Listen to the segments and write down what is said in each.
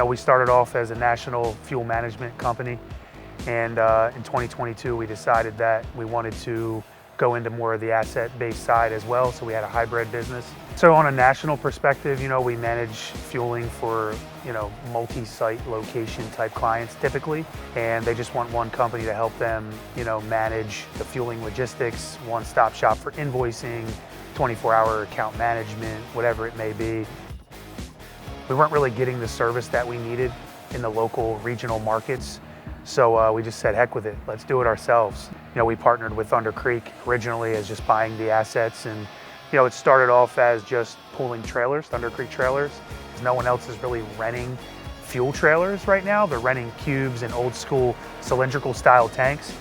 We started off as a national fuel management company, and in 2022 we decided that we wanted to go into more of the asset-based side as well, so we had a hybrid business. So on a national perspective, we manage fueling for, multi-site location type clients typically, and they just want one company to help them, manage the fueling logistics, one-stop shop for invoicing, 24-hour account management, whatever it may be. We weren't really getting the service that we needed in the local regional markets, so we just said, heck with it, let's do it ourselves. We partnered with Thunder Creek originally as just buying the assets, and it started off as just pooling trailers, Thunder Creek trailers. No one else is really renting fuel trailers right now. They're renting cubes and old school cylindrical style tanks.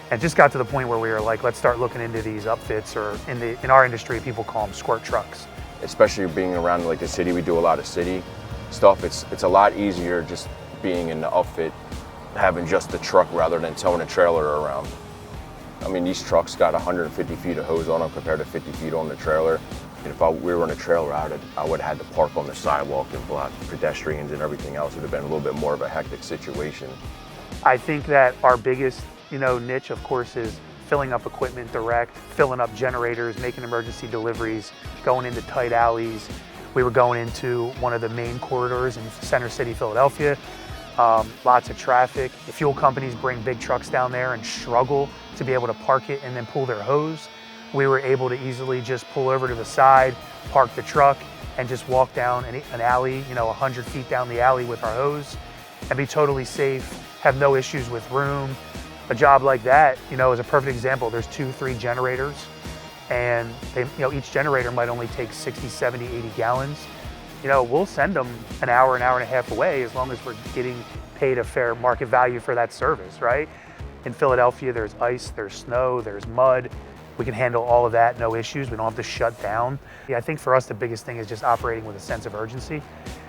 And it just got to the point where we were like, let's start looking into these upfits, or in our industry, people call them squirt trucks. Especially being around like the city, we do a lot of city stuff. It's a lot easier just being in the upfit, having just the truck rather than towing a trailer around. I mean, these trucks got 150 feet of hose on them compared to 50 feet on the trailer. And if we were in a trailer out, I would have had to park on the sidewalk and block pedestrians and everything else. It would have been a little bit more of a hectic situation. I think that our biggest, niche, of course, is filling up equipment direct, filling up generators, making emergency deliveries, going into tight alleys. We were going into one of the main corridors in Center City, Philadelphia. Lots of traffic. The fuel companies bring big trucks down there and struggle to be able to park it and then pull their hose. We were able to easily just pull over to the side, park the truck, and just walk down an alley, 100 feet down the alley with our hose, and be totally safe, have no issues with room. A job like that, is a perfect example. There's 2-3 generators, and they, each generator might only take 60, 70, 80 gallons. We'll send them an hour and a half away, as long as we're getting paid a fair market value for that service, right? In Philadelphia, there's ice, there's snow, there's mud. We can handle all of that, no issues. We don't have to shut down. I think for us, the biggest thing is just operating with a sense of urgency.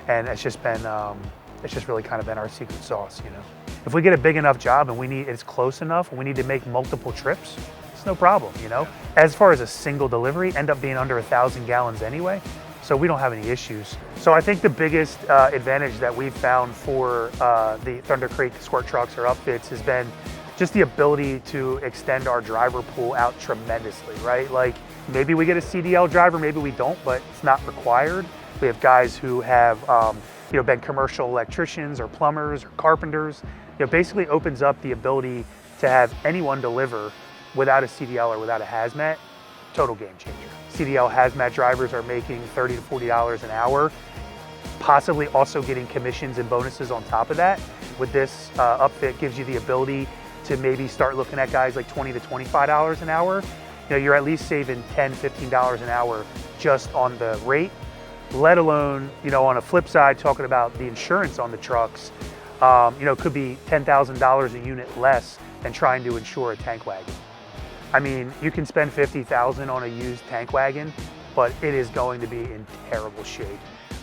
And it's just really kind of been our secret sauce, If we get a big enough job and it's close enough, and we need to make multiple trips, it's no problem, As far as a single delivery, end up being under 1,000 gallons anyway, so we don't have any issues. So I think the biggest advantage that we've found for the Thunder Creek squirt trucks or upfits has been just the ability to extend our driver pool out tremendously, right? Like, maybe we get a CDL driver, maybe we don't, but it's not required. We have guys who have been commercial electricians or plumbers or carpenters. Basically opens up the ability to have anyone deliver without a CDL or without a hazmat. Total game changer. CDL hazmat drivers are making $30 to $40 an hour, possibly also getting commissions and bonuses on top of that. With this upfit, gives you the ability to maybe start looking at guys like $20 to $25 an hour. You're at least saving $10, $15 an hour just on the rate, let alone, on a flip side, talking about the insurance on the trucks, could be $10,000 a unit less than trying to insure a tank wagon. I mean, you can spend $50,000 on a used tank wagon, but it is going to be in terrible shape.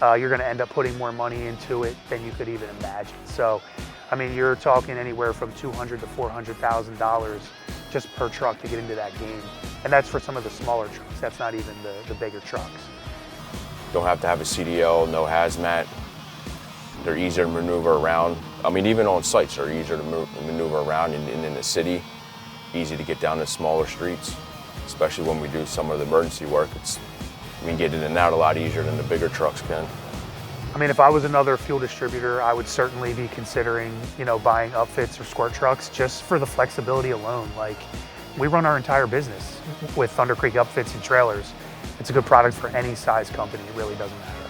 You're going to end up putting more money into it than you could even imagine. So, I mean, you're talking anywhere from $200,000 to $400,000 just per truck to get into that game. And that's for some of the smaller trucks. That's not even the bigger trucks. Don't have to have a CDL, no hazmat. They're easier to maneuver around. I mean, even on sites, they're easier to maneuver around, and in the city, easy to get down to smaller streets, especially when we do some of the emergency work. We can get in and out a lot easier than the bigger trucks can. I mean, if I was another fuel distributor, I would certainly be considering, buying upfits or squirt trucks just for the flexibility alone. Like, we run our entire business with Thunder Creek upfits and trailers. It's a good product for any size company. It really doesn't matter.